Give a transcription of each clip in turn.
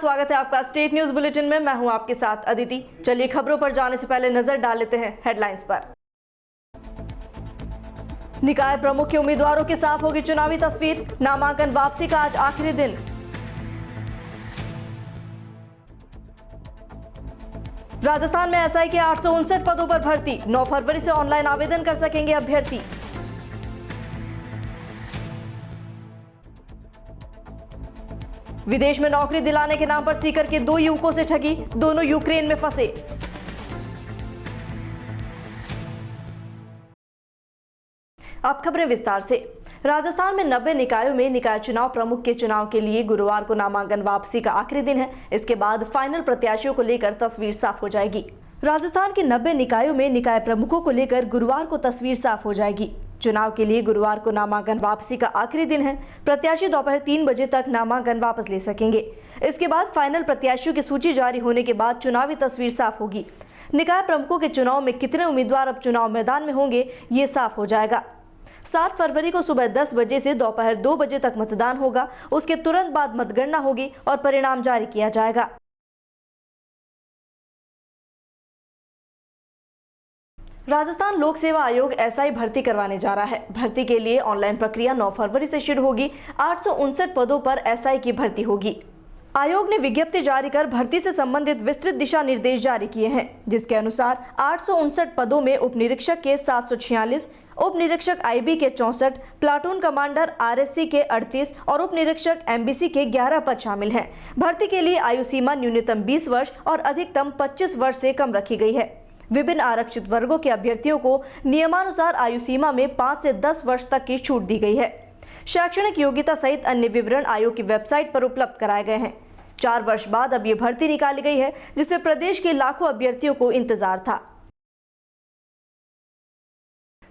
स्वागत है आपका स्टेट न्यूज बुलेटिन में। मैं हूं आपके साथ अदिति। चलिए खबरों पर जाने से पहले नजर डाल लेते हैं हेडलाइंस पर। निकाय प्रमुख के उम्मीदवारों की साफ होगी चुनावी तस्वीर, नामांकन वापसी का आज आखिरी दिन। राजस्थान में एसआई के 859 पदों पर भर्ती, 9 फरवरी से ऑनलाइन आवेदन कर सकेंगे अभ्यर्थी। विदेश में नौकरी दिलाने के नाम पर सीकर के 2 युवकों से ठगी, दोनों यूक्रेन में फंसे। अब खबरें विस्तार से। राजस्थान में 90 निकायों में निकाय चुनाव प्रमुख के चुनाव के लिए गुरुवार को नामांकन वापसी का आखिरी दिन है। इसके बाद फाइनल प्रत्याशियों को लेकर तस्वीर साफ हो जाएगी। राजस्थान के 90 निकायों में निकाय प्रमुखों को लेकर गुरुवार को तस्वीर साफ हो जाएगी। चुनाव के लिए गुरुवार को नामांकन वापसी का आखिरी दिन है। प्रत्याशी दोपहर 3 बजे तक नामांकन वापस ले सकेंगे। इसके बाद फाइनल प्रत्याशियों की सूची जारी होने के बाद चुनावी तस्वीर साफ होगी। निकाय प्रमुखों के चुनाव में कितने उम्मीदवार अब चुनाव मैदान में होंगे, ये साफ हो जाएगा। 7 फरवरी को सुबह 10 बजे से दोपहर 2 बजे तक मतदान होगा। उसके तुरंत बाद मतगणना होगी और परिणाम जारी किया जाएगा। राजस्थान लोक सेवा आयोग एसआई भर्ती करवाने जा रहा है। भर्ती के लिए ऑनलाइन प्रक्रिया 9 फरवरी से शुरू होगी। 859 पदों पर एसआई की भर्ती होगी। आयोग ने विज्ञप्ति जारी कर भर्ती से संबंधित विस्तृत दिशा निर्देश जारी किए हैं, जिसके अनुसार 859 पदों में उप निरीक्षक के 746, उप निरीक्षक आईबी के 64, प्लाटून कमांडर आरएससी के 38 और उप निरीक्षक एमबीसी के 11 पद शामिल हैं। भर्ती के लिए आयु सीमा न्यूनतम 20 वर्ष और अधिकतम 25 वर्ष से कम रखी गई है। विभिन्न आरक्षित वर्गों के अभ्यर्थियों को नियमानुसार आयु सीमा में 5 से 10 वर्ष तक की छूट दी गई है। शैक्षणिक योग्यता सहित अन्य विवरण आयोग की वेबसाइट पर उपलब्ध कराए गए हैं। 4 वर्ष बाद अब ये भर्ती निकाली गई है, जिससे प्रदेश के लाखों अभ्यर्थियों को इंतजार था।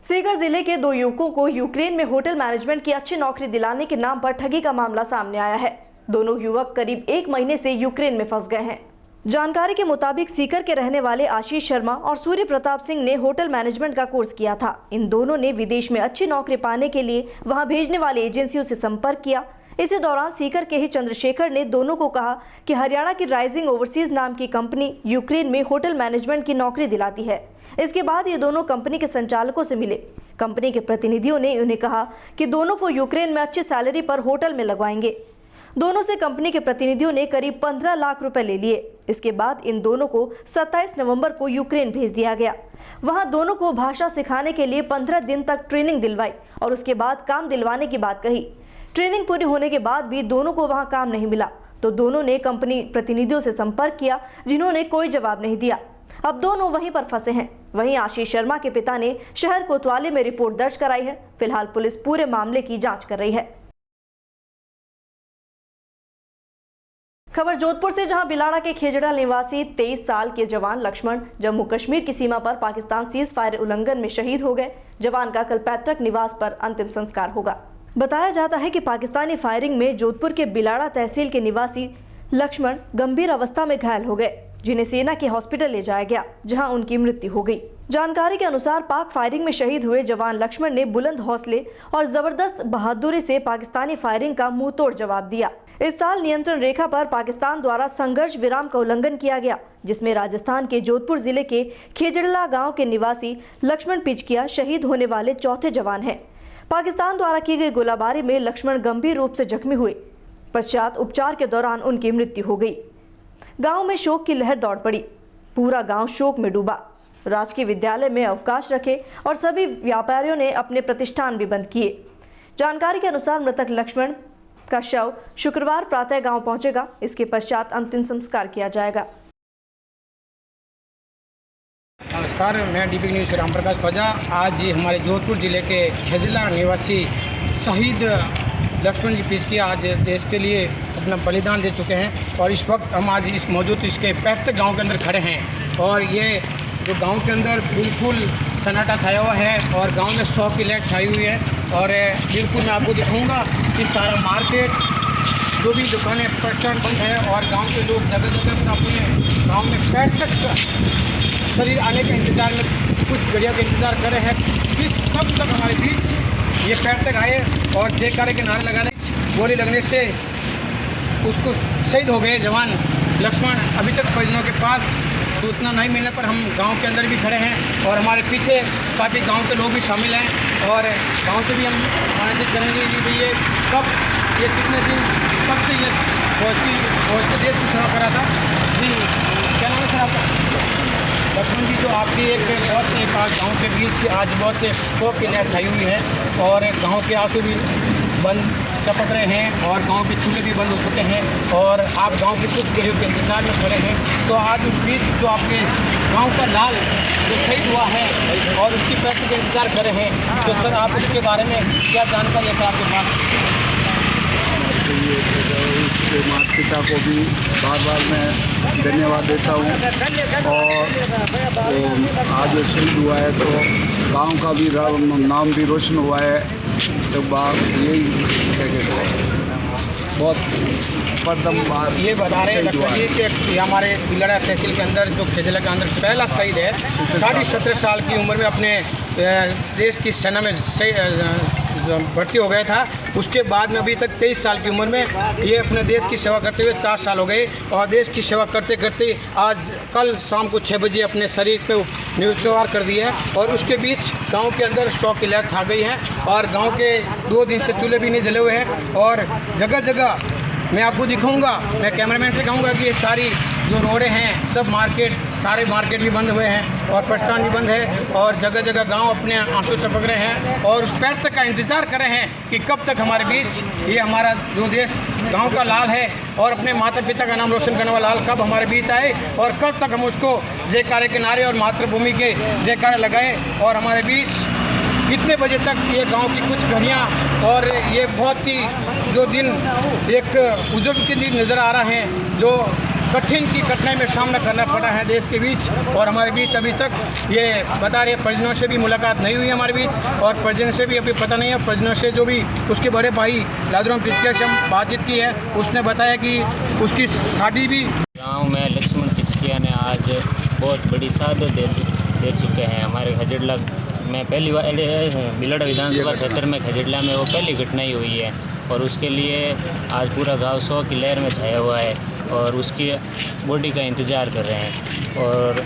सीकर जिले के 2 युवकों को यूक्रेन में होटल मैनेजमेंट की अच्छी नौकरी दिलाने के नाम पर ठगी का मामला सामने आया है। दोनों युवक करीब 1 महीने से यूक्रेन में फंस गए हैं। जानकारी के मुताबिक सीकर के रहने वाले आशीष शर्मा और सूर्य प्रताप सिंह ने होटल मैनेजमेंट का कोर्स किया था। इन दोनों ने विदेश में अच्छी नौकरी पाने के लिए वहां भेजने वाली एजेंसियों से संपर्क किया। इसी दौरान सीकर के ही चंद्रशेखर ने दोनों को कहा कि हरियाणा की राइजिंग ओवरसीज नाम की कंपनी यूक्रेन में होटल मैनेजमेंट की नौकरी दिलाती है। इसके बाद ये दोनों कंपनी के संचालकों से मिले। कंपनी के प्रतिनिधियों ने उन्हें कहा कि दोनों को यूक्रेन में अच्छी सैलरी पर होटल में लगवाएंगे। दोनों से कंपनी के प्रतिनिधियों ने करीब 15 लाख रुपए ले लिए। इसके बाद इन दोनों को 27 नवंबर को यूक्रेन भेज दिया गया। वहां दोनों को भाषा सिखाने के लिए 15 दिन तक ट्रेनिंग दिलवाई और उसके बाद काम दिलवाने की बात कही। ट्रेनिंग पूरी होने के बाद भी दोनों को वहां काम नहीं मिला, तो दोनों ने कंपनी प्रतिनिधियों से संपर्क किया, जिन्होंने कोई जवाब नहीं दिया। अब दोनों वहीं पर फंसे हैं। वहीं आशीष शर्मा के पिता ने शहर कोतवाली में रिपोर्ट दर्ज कराई है। फिलहाल पुलिस पूरे मामले की जांच कर रही है। खबर जोधपुर से, जहां बिलाड़ा के खेजड़ा निवासी 23 साल के जवान लक्ष्मण जम्मू कश्मीर की सीमा पर पाकिस्तान सीज फायर उल्लंघन में शहीद हो गए। जवान का कल पैतृक निवास पर अंतिम संस्कार होगा। बताया जाता है कि पाकिस्तानी फायरिंग में जोधपुर के बिलाड़ा तहसील के निवासी लक्ष्मण गंभीर अवस्था में घायल हो गए, जिन्हें सेना के हॉस्पिटल ले जाया गया, जहां उनकी मृत्यु हो गई। जानकारी के अनुसार पाक फायरिंग में शहीद हुए जवान लक्ष्मण ने बुलंद हौसले और जबरदस्त बहादुरी से पाकिस्तानी फायरिंग का मुंह तोड़ जवाब दिया। इस साल नियंत्रण रेखा पर पाकिस्तान द्वारा संघर्ष विराम का उल्लंघन किया गया, जिसमें राजस्थान के जोधपुर जिले के खेजड़ला गांव के निवासी लक्ष्मण पिचकिया शहीद होने वाले चौथे जवान हैं। पाकिस्तान द्वारा की गई गोलाबारी में लक्ष्मण गंभीर रूप से जख्मी हुए। पश्चात उपचार के दौरान उनकी मृत्यु हो गई। गांव में शोक की लहर दौड़ पड़ी। पूरा गांव शोक में डूबा। राजकीय विद्यालय में अवकाश रखे और सभी व्यापारियों ने अपने प्रतिष्ठान भी बंद किए। जानकारी के अनुसार मृतक लक्ष्मण का शव शुक्रवार प्रातः गांव पहुंचेगा। इसके पश्चात अंतिम संस्कार किया जाएगा। नमस्कार, मैं डीपी न्यूज़ से रामप्रकाश ख्वाजा। आज हमारे जोधपुर जिले के खेजला निवासी शहीद लक्ष्मण जी पिचकिया आज देश के लिए अपना बलिदान दे चुके हैं और इस वक्त हम आज इस मौजूद इसके पैतृक गांव के अंदर खड़े हैं और ये जो गांव के अंदर बिल्कुल सन्नाटा छाया हुआ है और गांव में शौक की लहर छाई हुई है और बिल्कुल मैं आपको दिखाऊंगा कि सारा मार्केट, जो भी दुकानें, प्रतिष्ठान बंद है और गांव के लोग जगह जगह पर अपने गांव में पैतृक शरीर आने के इंतजार में कुछ घड़ियों का इंतजार कर रहे हैं। कब तक हमारे बीच ये पैतृक आए और जयकारे के नारे लगाने, गोली लगने से उसको शहीद हो गए जवान लक्ष्मण अभी तक परिजनों के पास सूचना नहीं मिलने पर हम गांव के अंदर भी खड़े हैं और हमारे पीछे काफ़ी गांव के लोग भी शामिल हैं और गांव से भी हम मैसेज करेंगे कि भाई ये कितने दिन कब से ये फौज के देश की सेवा करा था जी। क्या नाम है सर आपका? लक्ष्मण जी, जो आपकी एक बहुत एक गाँव के बीच आज बहुत शोक की लहर छाई हुई है और गाँव के आंसू भी बंद टपक रहे हैं और गांव के चूल्हे भी बंद हो चुके हैं और आप गांव के कुछ गरीब के इंतजार में खड़े हैं। तो आज उस बीच जो आपके गांव का लाल जो शहीद हुआ है और उसकी पैठ का इंतजार कर रहे हैं, तो सर आप उसके बारे में क्या जानकारी है सर आपके पास? उसके माता पिता को भी बार बार मैं धन्यवाद देता हूँ और आज शहीद हुआ है तो गांव का भी नाम भी रोशन हुआ है। तो बात यही क्या कहते हैं, बहुत प्रथम बार ये बता रहे हैं लक्ष्मण जी कि ये हमारे बिलड़ा तहसील के अंदर जो खेजला के अंदर पहला शहीद है, 17.5 साल की उम्र में अपने देश की सेना में भर्ती हो गया था। उसके बाद में अभी तक 23 साल की उम्र में ये अपने देश की सेवा करते हुए 4 साल हो गए और देश की सेवा करते करते आज कल शाम को 6 बजे अपने शरीर पे न्यूज़ कर दिया है और उसके बीच गांव के अंदर शोक की लहर छा गई है और गांव के 2 दिन से चूल्हे भी नहीं जले हुए हैं और जगह जगह मैं आपको दिखाऊंगा, मैं कैमरामैन से कहूँगा कि ये सारी जो रोडें हैं सब सारे मार्केट भी बंद हुए हैं और प्रस्थान भी बंद है और जगह जगह गांव अपने आंसू टपक रहे हैं और उस पैर तक का इंतज़ार कर रहे हैं कि कब तक हमारे बीच ये हमारा जो देश गांव का लाल है और अपने माता पिता का नाम रोशन करने वाला लाल कब हमारे बीच आए और कब तक हम उसको जयकारे के नारे और मातृभूमि के जयकारे लगाए और हमारे बीच कितने बजे तक ये गांव की कुछ घड़ियाँ और ये बहुत ही जो दिन एक बुजुर्ग के दिन नज़र आ रहा है जो कठिन की कठिनाई में सामना करना पड़ा है देश के बीच और हमारे बीच अभी तक ये बता रहे परिजनों से भी मुलाकात नहीं हुई हमारे बीच और परिजन से भी अभी पता नहीं है। परिजनों से जो भी उसके बड़े भाई लादरों पिचकिया से हम बातचीत की है, उसने बताया कि उसकी शादी भी गाँव में लक्ष्मण पिचकिया ने आज बहुत बड़ी शहादत दे चुके हैं। हमारे खजड़ला में पहली बार बिलड़ा विधानसभा क्षेत्र में खजड़ला में वो पहली घटना ही हुई है और उसके लिए आज पूरा गांव शोक की लहर में छाया हुआ है और उसकी बॉडी का इंतज़ार कर रहे हैं। और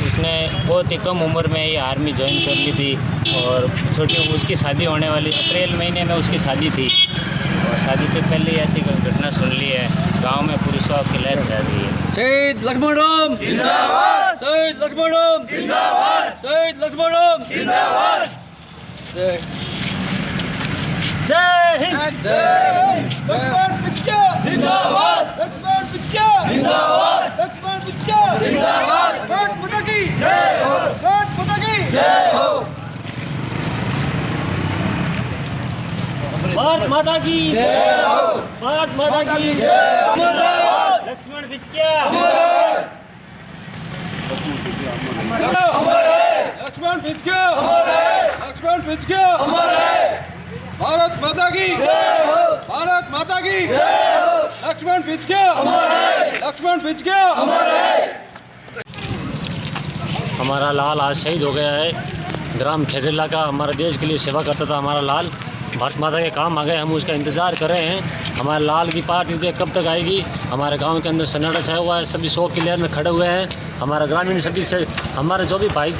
उसने बहुत ही कम उम्र में ये आर्मी ज्वाइन कर ली थी और छोटी उसकी शादी होने वाली अप्रैल महीने में उसकी शादी थी और शादी से पहले ऐसी घटना सुन ली है। गांव में पूरी शौक की लहर छा गई है। शहीद लक्ष्मण राम जिंदाबाद, शहीद लक्ष्मण राम जिंदाबाद, शहीद लक्ष्मण राम जिंदाबाद। जय हिंद। लक्ष्मण पिचकिया जिंदाबाद, लक्ष्मण पिचकिया जिंदाबाद, लक्ष्मण पिचकिया जिंदाबाद। भारत माता की जय हो, भारत माता की जय हो। भारत माता की जय हो, भारत माता की जय हो। लक्ष्मण पिचकिया हमारे लक्ष्मण पिचकिया हमारे लक्ष्मण पिचकिया हमारे भारत माता की जय हो, भारत माता की जय हो। लक्ष्मण पिचकिया हमारे लक्ष्मण पिचकिया हमारे। हमारा लाल आज शहीद हो गया है। ग्राम खेजला का हमारा देश के लिए सेवा करता था हमारा लाल। भारत माता के काम आ गए, हम उसका इंतज़ार कर रहे हैं। हमारे लाल की पार्टी कब तक आएगी। हमारे गांव के अंदर सन्नाटा छाया हुआ है, सभी शोक की लहर में खड़े हुए हैं। हमारा ग्रामीण सभी से हमारे जो भी भाई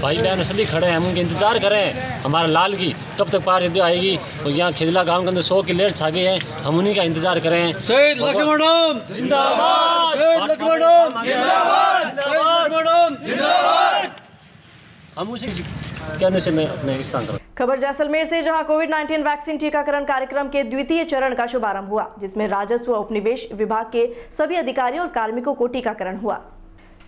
बहन सभी खड़े हैं, हम उनके इंतज़ार कर रहे हैं हमारे लाल की कब तक पार्टी आएगी। और यहाँ खेजला गाँव के अंदर शोक की लहर छा गई है, हम उन्हीं का इंतज़ार कर रहे हैं। शहीद लक्ष्मण राम जिंदाबाद, शहीद लक्ष्मण राम जिंदाबाद, शहीद लक्ष्मण राम जिंदाबाद। हम उसी कहने से मैं अपने स्थान पर। खबर जैसलमेर से, जहां कोविड-19 वैक्सीन टीकाकरण कार्यक्रम के द्वितीय चरण का शुभारंभ हुआ, जिसमें राजस्व उपनिवेश विभाग के सभी अधिकारियों और कार्मिकों को टीकाकरण हुआ।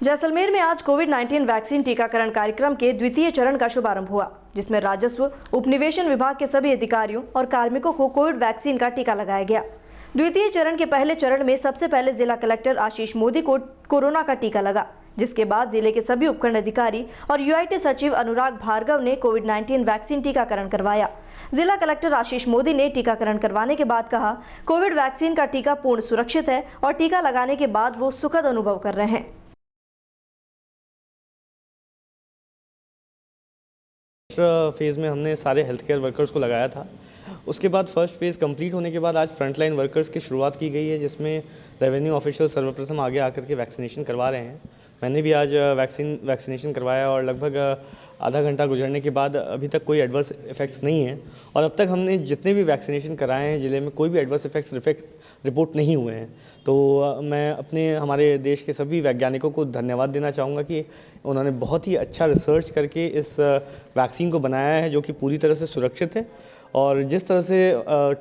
जैसलमेर में आज कोविड-19 वैक्सीन टीकाकरण कार्यक्रम के द्वितीय चरण का शुभारंभ हुआ, जिसमें राजस्व उपनिवेशन विभाग के सभी अधिकारियों और कार्मिकों को कोविड वैक्सीन का टीका लगाया गया। द्वितीय चरण के पहले चरण में सबसे पहले जिला कलेक्टर आशीष मोदी को कोरोना का टीका लगा, जिसके बाद जिले के सभी उपखंड अधिकारी और यूआईटी सचिव अनुराग भार्गव ने कोविड-19 वैक्सीन टीकाकरण करवाया। जिला कलेक्टर आशीष मोदी ने टीकाकरण करवाने के बाद कहा, कोविड वैक्सीन का टीका पूर्ण सुरक्षित है और टीका लगाने के बाद वो सुखद अनुभव कर रहे हैं। फेज़ में हमने सारे हेल्थ केयर वर्कर्स को लगाया था उसके बाद फर्स्ट फेज़ कंप्लीट होने के बाद आज फ्रंटलाइन वर्कर्स की शुरुआत की गई है, जिसमें रेवेन्यू ऑफिशियल सर्वप्रथम आगे आकर के वैक्सीनेशन करवा रहे हैं। मैंने भी आज वैक्सीनेशन करवाया और लगभग आधा घंटा गुजरने के बाद अभी तक कोई एडवर्स इफेक्ट्स नहीं हैं और अब तक हमने जितने भी वैक्सीनेशन कराए हैं ज़िले में कोई भी एडवर्स इफेक्ट्स रिपोर्ट नहीं हुए हैं। तो मैं हमारे देश के सभी वैज्ञानिकों को धन्यवाद देना चाहूँगा कि उन्होंने बहुत ही अच्छा रिसर्च करके इस वैक्सीन को बनाया है, जो कि पूरी तरह से सुरक्षित है। और जिस तरह से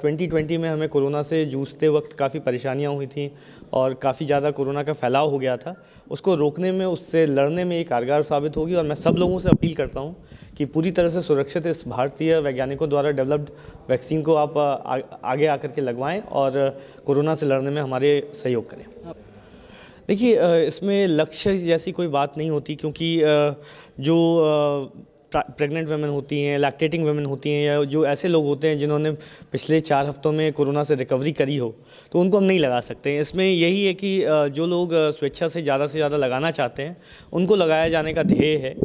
2020 में हमें कोरोना से जूझते वक्त काफ़ी परेशानियां हुई थी और काफ़ी ज़्यादा कोरोना का फैलाव हो गया था, उसको रोकने में, उससे लड़ने में ये कारगर साबित होगी। और मैं सब लोगों से अपील करता हूं कि पूरी तरह से सुरक्षित इस भारतीय वैज्ञानिकों द्वारा डेवलप्ड वैक्सीन को आप आगे आकर के लगवाएं और कोरोना से लड़ने में हमारे सहयोग करें। देखिए, इसमें लक्ष्य जैसी कोई बात नहीं होती, क्योंकि जो प्रेग्नेंट वुमेन होती हैं, लैक्टेटिंग वुमेन होती हैं, या जो ऐसे लोग होते हैं जिन्होंने पिछले 4 हफ्तों में कोरोना से रिकवरी करी हो, तो उनको हम नहीं लगा सकते। इसमें यही है कि जो लोग स्वेच्छा से ज़्यादा लगाना चाहते हैं उनको लगाया जाने का ध्येय है।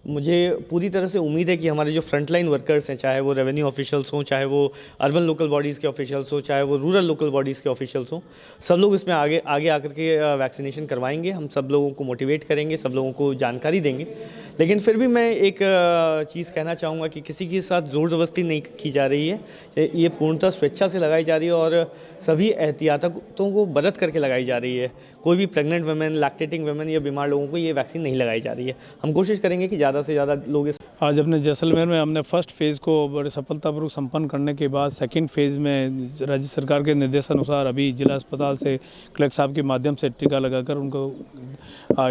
मुझे पूरी तरह से उम्मीद है कि हमारे जो फ्रंटलाइन वर्कर्स हैं, चाहे वो रेवेन्यू ऑफिशियल्स हों, चाहे वो अर्बन लोकल बॉडीज़ के ऑफिशियल्स हों, चाहे वो रूरल लोकल बॉडीज़ के ऑफिशियल्स हों, सब लोग इसमें आगे आकर के वैक्सीनेशन करवाएंगे। हम सब लोगों को मोटिवेट करेंगे, सब लोगों को जानकारी देंगे। लेकिन फिर भी मैं एक चीज़ कहना चाहूँगा कि किसी के साथ ज़ोर ज़बरदस्ती नहीं की जा रही है, ये पूर्णतः स्वेच्छा से लगाई जा रही है और सभी एहतियातों को बरत करके लगाई जा रही है। कोई भी प्रेग्नेंट वुमेन, लैक्टेटिंग वुमेन या बीमार लोगों को ये वैक्सीन नहीं लगाई जा रही है। हम कोशिश करेंगे कि ज़्यादा से ज़्यादा लोग इस आज अपने जैसलमेर में हमने फर्स्ट फेज़ को बड़े सफलतापूर्वक संपन्न करने के बाद सेकंड फेज़ में राज्य सरकार के निर्देशानुसार अभी जिला अस्पताल से कलेक्टर साहब के माध्यम से टीका लगाकर उनको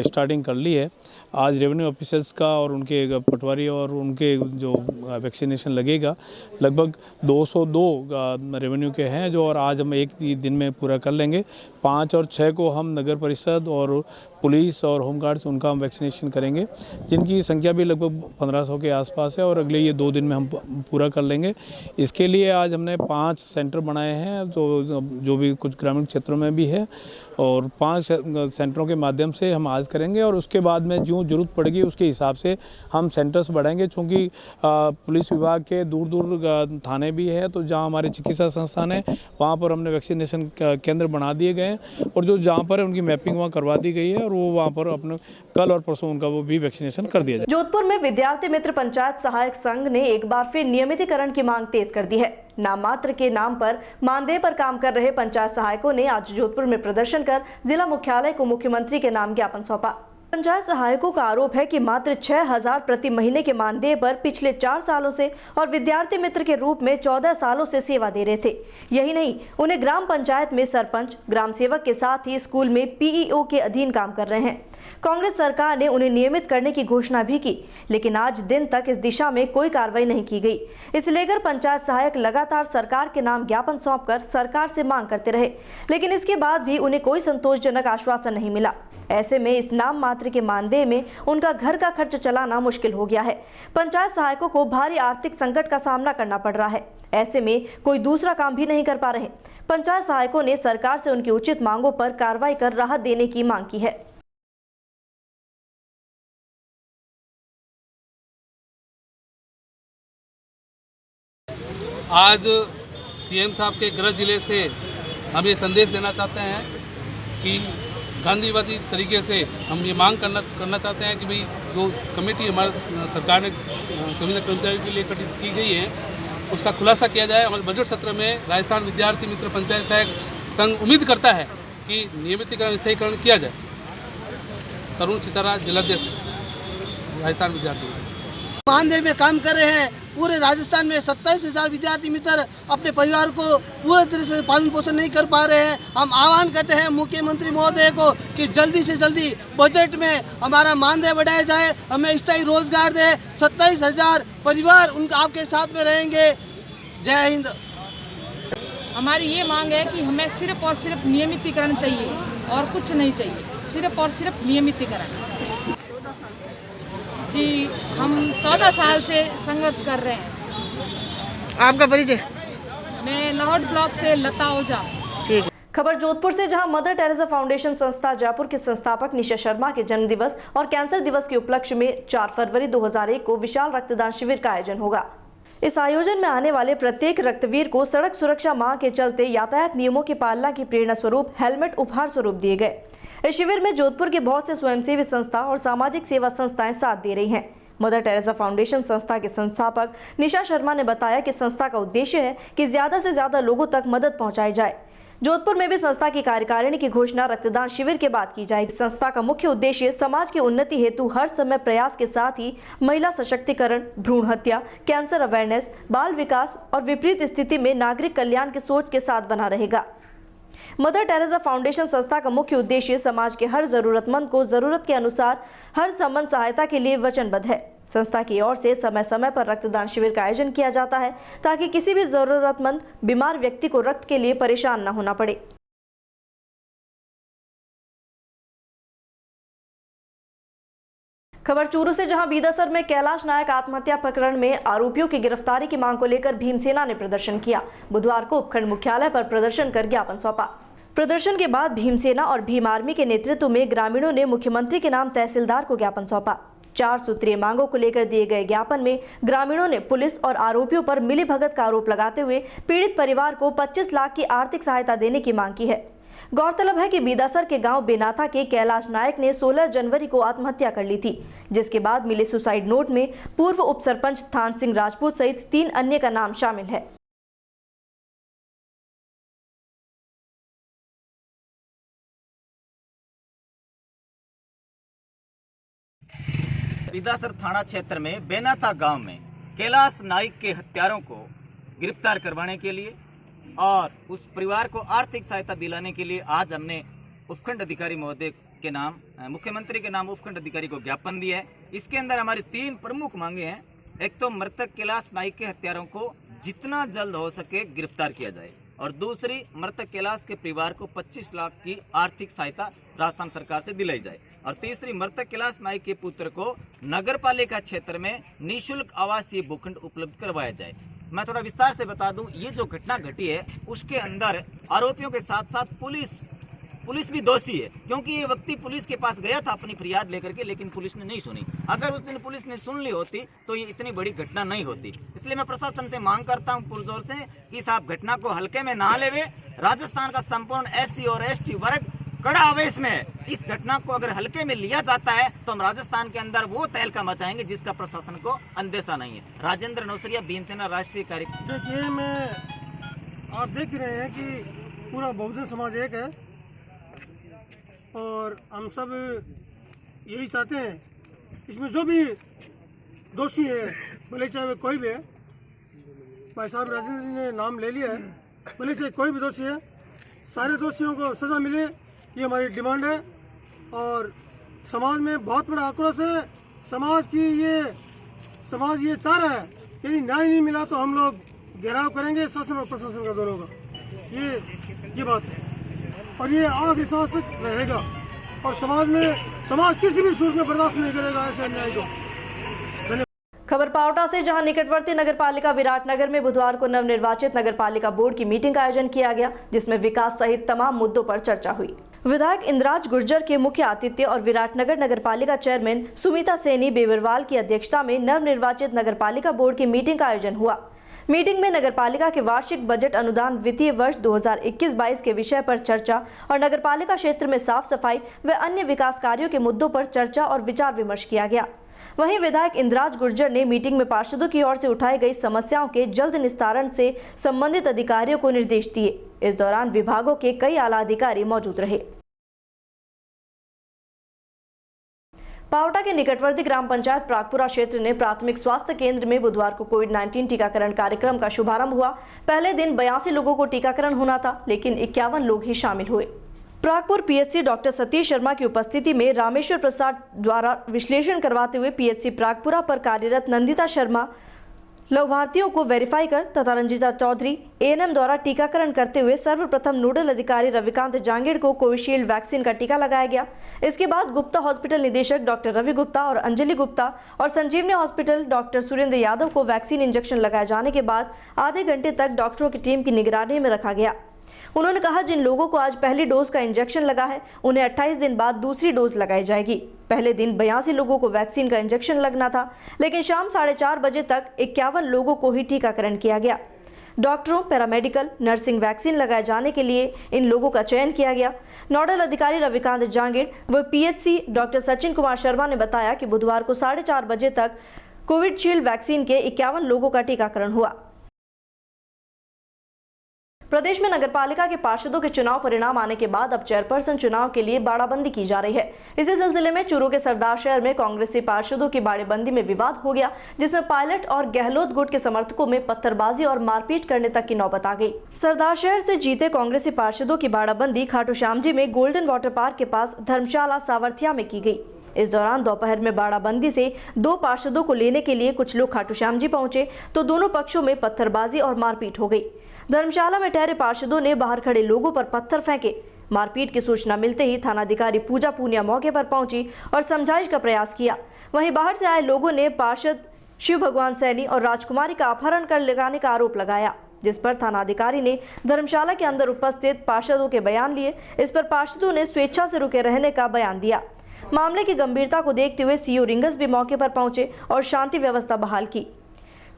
स्टार्टिंग कर ली है। आज रेवेन्यू ऑफिसर्स का और उनके पटवारी और उनके जो वैक्सीनेशन लगेगा, लगभग 202 रेवेन्यू के हैं जो, और आज हम एक दिन में पूरा कर लेंगे। 5 और 6 को हम नगर परिषद और पुलिस और होमगार्ड्स उनका हम वैक्सीनेशन करेंगे, जिनकी संख्या भी लगभग 1500 के आसपास है और अगले ये 2 दिन में हम पूरा कर लेंगे। इसके लिए आज हमने 5 सेंटर बनाए हैं, तो जो भी कुछ ग्रामीण क्षेत्रों में भी है, और 5 सेंटरों के माध्यम से हम आज करेंगे और उसके बाद में जो ज़रूरत पड़ेगी उसके हिसाब से हम सेंटर्स बढ़ाएंगे। चूँकि पुलिस विभाग के दूर दूर थाने भी है, तो जहाँ हमारे चिकित्सा संस्थान है वहाँ पर हमने वैक्सीनेशन केंद्र बना दिए गए हैं और जो जहाँ पर उनकी मैपिंग वहाँ करवा दी गई है और वो वहाँ पर अपने कल और परसों उनका वो भी वैक्सीनेशन कर दिया जाए। जोधपुर में विद्यार्थी मित्र पंचायत सहायक संघ ने एक बार फिर नियमितीकरण की मांग तेज कर दी है। नाम मात्र के नाम पर मानदेय पर काम कर रहे पंचायत सहायकों ने आज जोधपुर में प्रदर्शन कर जिला मुख्यालय को मुख्यमंत्री के नाम ज्ञापन सौंपा। पंचायत सहायकों का आरोप है कि मात्र 6000 प्रति महीने के मानदेय पर पिछले 4 सालों से और विद्यार्थी मित्र के रूप में 14 सालों से सेवा दे रहे थे। यही नहीं, उन्हें ग्राम पंचायत में सरपंच, ग्राम सेवक के साथ ही स्कूल में पीईओ के अधीन काम कर रहे हैं। कांग्रेस सरकार ने उन्हें नियमित करने की घोषणा भी की, लेकिन आज दिन तक इस दिशा में कोई कार्रवाई नहीं की गई। इसे लेकर पंचायत सहायक लगातार सरकार के नाम ज्ञापन सौंपकर सरकार से मांग करते रहे, लेकिन इसके बाद भी उन्हें कोई संतोषजनक आश्वासन नहीं मिला। ऐसे में इस नाम मात्र के मानदेय में उनका घर का खर्च चलाना मुश्किल हो गया है। पंचायत सहायकों को भारी आर्थिक संकट का सामना करना पड़ रहा है। ऐसे में कोई दूसरा काम भी नहीं कर पा रहे। पंचायत सहायकों ने सरकार से उनकी उचित मांगों पर कार्रवाई कर राहत देने की मांग की है। आज सीएम साहब के गृह जिले से हम ये संदेश देना चाहते हैं कि गांधीवादी तरीके से हम ये मांग करना चाहते हैं कि भाई जो कमेटी हमारे सरकार ने संविदा कर्मचारियों के लिए गठित की गई है उसका खुलासा किया जाए। हमारे बजट सत्र में राजस्थान विद्यार्थी मित्र पंचायत सहायक संघ उम्मीद करता है कि नियमितीकरण स्थायीकरण किया जाए। तरुण चितारा, जिलाध्यक्ष, राजस्थान विद्यार्थी। मानदेय में काम कर रहे हैं। पूरे राजस्थान में 27,000 विद्यार्थी मित्र अपने परिवार को पूरे तरह से पालन पोषण नहीं कर पा रहे हैं। हम आह्वान करते हैं मुख्यमंत्री महोदय को कि जल्दी से जल्दी बजट में हमारा मानदेय बढ़ाया जाए, हमें स्थायी रोजगार दे। 27,000 परिवार उनका आपके साथ में रहेंगे। जय हिंद। हमारी ये मांग है कि हमें सिर्फ और सिर्फ नियमितीकरण चाहिए और कुछ नहीं चाहिए, सिर्फ और सिर्फ नियमितीकरण। जी, हम 14 साल से संघर्ष कर रहे हैं। आपका परिचय? मैं लाहौर ब्लॉक से लता ओझा। ठीक। खबर जोधपुर से, जहां मदर टेरेसा फाउंडेशन संस्था जयपुर के संस्थापक निशा शर्मा के जन्म दिवस और कैंसर दिवस के उपलक्ष्य में 4 फरवरी 2001 को विशाल रक्तदान शिविर का आयोजन होगा। इस आयोजन में आने वाले प्रत्येक रक्तवीर को सड़क सुरक्षा माह के चलते यातायात नियमों की पालना की प्रेरणा स्वरूप हेलमेट उपहार स्वरूप दिए गए। इस शिविर में जोधपुर के बहुत से स्वयंसेवी संस्था और सामाजिक सेवा संस्थाएं साथ दे रही हैं। मदर टेरेसा फाउंडेशन संस्था के संस्थापक निशा शर्मा ने बताया कि संस्था का उद्देश्य है कि ज्यादा से ज्यादा लोगों तक मदद पहुंचाई जाए। जोधपुर में भी संस्था की कार्यकारिणी की घोषणा रक्तदान शिविर के बाद की जाएगी। संस्था का मुख्य उद्देश्य समाज की उन्नति हेतु हर समय प्रयास के साथ ही महिला सशक्तिकरण, भ्रूण हत्या, कैंसर अवेयरनेस, बाल विकास और विपरीत स्थिति में नागरिक कल्याण की सोच के साथ बना रहेगा। मदर टेरेसा फाउंडेशन संस्था का मुख्य उद्देश्य समाज के हर जरूरतमंद को जरूरत के अनुसार हर संबंध सहायता के लिए वचनबद्ध है। संस्था की ओर से समय समय पर रक्तदान शिविर का आयोजन किया जाता है ताकि किसी भी जरूरतमंद बीमार व्यक्ति को रक्त के लिए परेशान न होना पड़े। खबर चूरू से, जहां बीदासर में कैलाश नायक आत्महत्या प्रकरण में आरोपियों की गिरफ्तारी की मांग को लेकर भीमसेना ने प्रदर्शन किया। बुधवार को उपखंड मुख्यालय पर प्रदर्शन कर ज्ञापन सौंपा। प्रदर्शन के बाद भीमसेना और भीम आर्मी के नेतृत्व में ग्रामीणों ने मुख्यमंत्री के नाम तहसीलदार को ज्ञापन सौंपा। 4 सूत्रीय मांगों को लेकर दिए गए ज्ञापन में ग्रामीणों ने पुलिस और आरोपियों पर मिलीभगत का आरोप लगाते हुए पीड़ित परिवार को 25 लाख की आर्थिक सहायता देने की मांग की है। गौरतलब है कि बीदासर के गांव बेनाथा के कैलाश नायक ने 16 जनवरी को आत्महत्या कर ली थी, जिसके बाद मिले सुसाइड नोट में पूर्व उप सरपंच थान सिंह राजपूत सहित 3 अन्य का नाम शामिल है। बीदासर थाना क्षेत्र में बेनाथा गांव में कैलाश नाइक के हत्यारों को गिरफ्तार करवाने के लिए और उस परिवार को आर्थिक सहायता दिलाने के लिए आज हमने उपखंड अधिकारी महोदय के नाम, मुख्यमंत्री के नाम उपखंड अधिकारी को ज्ञापन दिया है। इसके अंदर हमारी 3 प्रमुख मांगे हैं। एक तो मृतक कैलाश नाइक के हत्यारों को जितना जल्द हो सके गिरफ्तार किया जाए, और दूसरी मृतक कैलाश के परिवार को 25 लाख की आर्थिक सहायता राजस्थान सरकार से दिलाई जाए, और तीसरी मृतक कैलाश नाइक के पुत्र को नगर पालिका क्षेत्र में निःशुल्क आवासीय भूखंड उपलब्ध करवाया जाए। मैं थोड़ा विस्तार से बता दूं, ये जो घटना घटी है उसके अंदर आरोपियों के साथ साथ पुलिस भी दोषी है, क्योंकि ये व्यक्ति पुलिस के पास गया था अपनी फरियाद लेकर के, लेकिन पुलिस ने नहीं सुनी। अगर उस दिन पुलिस ने सुन ली होती तो ये इतनी बड़ी घटना नहीं होती। इसलिए मैं प्रशासन से मांग करता हूं पुरजोर से कि साहब घटना को हल्के में ना लेवे। राजस्थान का संपूर्ण SC और ST वर्ग कड़ा आवेश में है। इस घटना को अगर हल्के में लिया जाता है तो हम राजस्थान के अंदर वो तहलका मचाएंगे जिसका प्रशासन को अंदेशा नहीं है। राजेंद्र नौसरिया, भीमसेना राष्ट्रीय कार्यक्रम। देखिए, मैं आप देख रहे हैं कि पूरा बहुजन समाज एक है और हम सब यही चाहते हैं, इसमें जो भी दोषी है, भले चाहे कोई भी है, भाई साहब राजेंद्र जी ने नाम ले लिया है, भले चाहे कोई भी दोषी है, सारे दोषियों को सज़ा मिले, ये हमारी डिमांड है। और समाज में बहुत बड़ा आक्रोश है। समाज ये चाह रहा है, यदि न्याय नहीं मिला तो हम लोग घेराव करेंगे शासन और प्रशासन का, दोनों का। ये बात है और ये आखिरी सांस तक रहेगा, और समाज किसी भी सूरत में बर्दाश्त नहीं करेगा ऐसे अन्याय को। खबर पावटा से, जहां निकटवर्ती नगरपालिका विराटनगर में बुधवार को नवनिर्वाचित नगरपालिका बोर्ड की मीटिंग का आयोजन किया गया, जिसमें विकास सहित तमाम मुद्दों पर चर्चा हुई। विधायक इंद्राज गुर्जर के मुख्य आतिथ्य और विराटनगर नगरपालिका चेयरमैन सुमिता सैनी बेबरवाल की अध्यक्षता में नवनिर्वाचित नगरपालिका बोर्ड की मीटिंग का आयोजन हुआ। मीटिंग में नगरपालिका के वार्षिक बजट अनुदान वित्तीय वर्ष 2021-22 के विषय पर चर्चा और नगरपालिका क्षेत्र में साफ सफाई व अन्य विकास कार्यों के मुद्दों पर चर्चा और विचार विमर्श किया गया। वहीं विधायक इंद्राज गुर्जर ने मीटिंग में पार्षदों की ओर से उठाई गई समस्याओं के जल्द निस्तारण से संबंधित अधिकारियों को निर्देश दिए। इस दौरान विभागों के कई आला अधिकारी मौजूद रहे। पावटा के निकटवर्ती ग्राम पंचायत प्रागपुरा क्षेत्र ने प्राथमिक स्वास्थ्य केंद्र में बुधवार को कोविड-19 टीकाकरण कार्यक्रम का शुभारंभ हुआ। पहले दिन 82 लोगों को टीकाकरण होना था, लेकिन 51 लोग ही शामिल हुए। प्रागपुर PHC डॉक्टर सतीश शर्मा की उपस्थिति में रामेश्वर प्रसाद द्वारा विश्लेषण करवाते हुए PHC प्रागपुरा पर कार्यरत नंदिता शर्मा लाभार्थियों को वेरीफाई कर तथा रंजिता चौधरी ANM द्वारा टीकाकरण करते हुए सर्वप्रथम नोडल अधिकारी रविकांत जांगीड़ को कोविशील्ड वैक्सीन का टीका लगाया गया। इसके बाद गुप्ता हॉस्पिटल निदेशक डॉक्टर रवि गुप्ता और अंजलि गुप्ता और संजीवनी हॉस्पिटल डॉक्टर सुरेंद्र यादव को वैक्सीन इंजेक्शन लगाए जाने के बाद आधे घंटे तक डॉक्टरों की टीम की निगरानी में रखा गया। उन्होंने कहा जिन लोगों को आज पहली डोज का इंजेक्शन लगा है उन्हें 28 दिन बाद दूसरी डोज लगाई जाएगी। पहले दिन 82 लोगों को वैक्सीन का इंजेक्शन लगना था, लेकिन शाम 4:30 बजे तक 51 लोगों को ही टीकाकरण किया गया। डॉक्टरों, पैरामेडिकल, नर्सिंग वैक्सीन लगाए जाने के लिए इन लोगों का चयन किया गया। नोडल अधिकारी रविकांत जांगीड़ व पीएचसी डॉक्टर सचिन कुमार शर्मा ने बताया कि बुधवार को 4:30 बजे तक कोविशील्ड वैक्सीन के 51 लोगों का टीकाकरण हुआ। प्रदेश में नगरपालिका के पार्षदों के चुनाव परिणाम आने के बाद अब चेयरपर्सन चुनाव के लिए बाड़ाबंदी की जा रही है। इसी सिलसिले में चूरू के सरदार शहर में कांग्रेसी पार्षदों की बाड़ेबंदी में विवाद हो गया, जिसमें पायलट और गहलोत गुट के समर्थकों में पत्थरबाजी और मारपीट करने तक की नौबत आ गई। सरदार शहर से जीते कांग्रेसी पार्षदों की बाड़ाबंदी खाटू श्याम जी में गोल्डन वाटर पार्क के पास धर्मशाला सावरथिया में की गई। इस दौरान दोपहर में बाड़ाबंदी से 2 पार्षदों को लेने के लिए कुछ लोग खाटू श्याम जी पहुंचे तो दोनों पक्षों में पत्थरबाजी और मारपीट हो गई। धर्मशाला में ठहरे पार्षदों ने बाहर खड़े लोगों पर पत्थर फेंके। मारपीट की सूचना मिलते ही थानाधिकारी पूजा पूनिया मौके पर पहुंची और समझाइश का प्रयास किया। वहीं बाहर से आए लोगों ने पार्षद शिव भगवान सैनी और राजकुमारी का अपहरण कर लगाने का आरोप लगाया, जिस पर थानाधिकारी ने धर्मशाला के अंदर उपस्थित पार्षदों के बयान लिए। इस पर पार्षदों ने स्वेच्छा से रुके रहने का बयान दिया। मामले की गंभीरता को देखते हुए सीओ रिंगस भी मौके पर पहुंचे और शांति व्यवस्था बहाल की।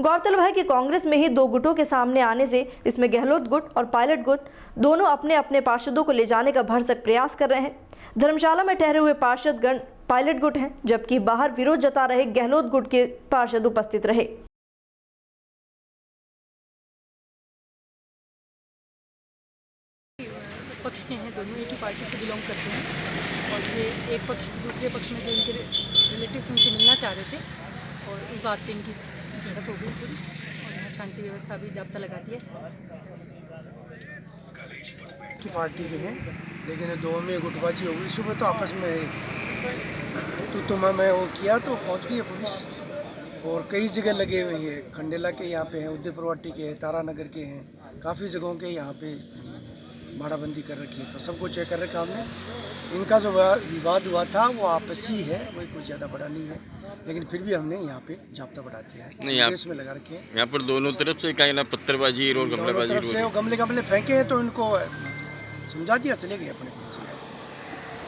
गौरतलब है कि कांग्रेस में ही 2 गुटों के सामने आने से इसमें गहलोत गुट और पायलट गुट दोनों अपने अपने पार्षदों को ले जाने का भरसक प्रयास कर रहे हैं। धर्मशाला में ठहरे हुए पार्षदगण पायलट गुट हैं, जबकि बाहर विरोध जता रहे गहलोत गुट के पार्षद उपस्थित रहे। पक्ष के हैं, दोनों एक ही पार्टी से बिलोंग करते हैं और ये एक पक्ष दूसरे पक्ष में जो इनके रिलेटिव थे उनसे मिलना चाह रहे थे और इस बात पे इनकी झड़प हो गई थोड़ी और यहाँ शांति व्यवस्था भी जाब्ता लगा दिया। की पार्टी के हैं, लेकिन दो में गुटबाजी हो गई। सुबह तो आपस में तो मैं वो किया तो पहुँच गई है पुलिस और कई जगह लगे हुए हैं। खंडेला के यहाँ पे हैं, उदयपुरवाटी के हैं, तारानगर के हैं, काफ़ी जगहों के यहाँ पे बाड़ाबंदी कर रखी है। तो सबको चेक कर रखा हमने। इनका जो विवाद हुआ था वो आपसी है, वही कुछ ज़्यादा बड़ा नहीं है, लेकिन फिर भी हमने यहाँ पे जाब्ता बढ़ा दिया है, केस में लगा रखे हैं। यहाँ पर दोनों तरफ से कहीं ना पत्थरबाजी और गमलेबाजी, तरफ से गमले फेंके हैं तो इनको समझा दिया, चले गए अपने।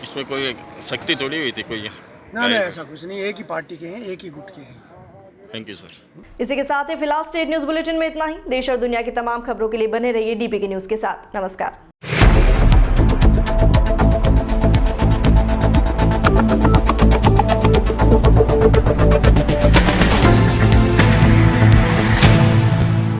इसमें कोई सख्ती थोड़ी हुई थी कोई? ना ऐसा कुछ नहीं, एक ही पार्टी के हैं, एक ही गुट के हैं। Thank you sir. इसी के साथ ही फिलहाल स्टेट न्यूज बुलेटिन में इतना ही। देश और दुनिया की तमाम खबरों के लिए बने रहिए डीपीके न्यूज के साथ। नमस्कार। Thank you.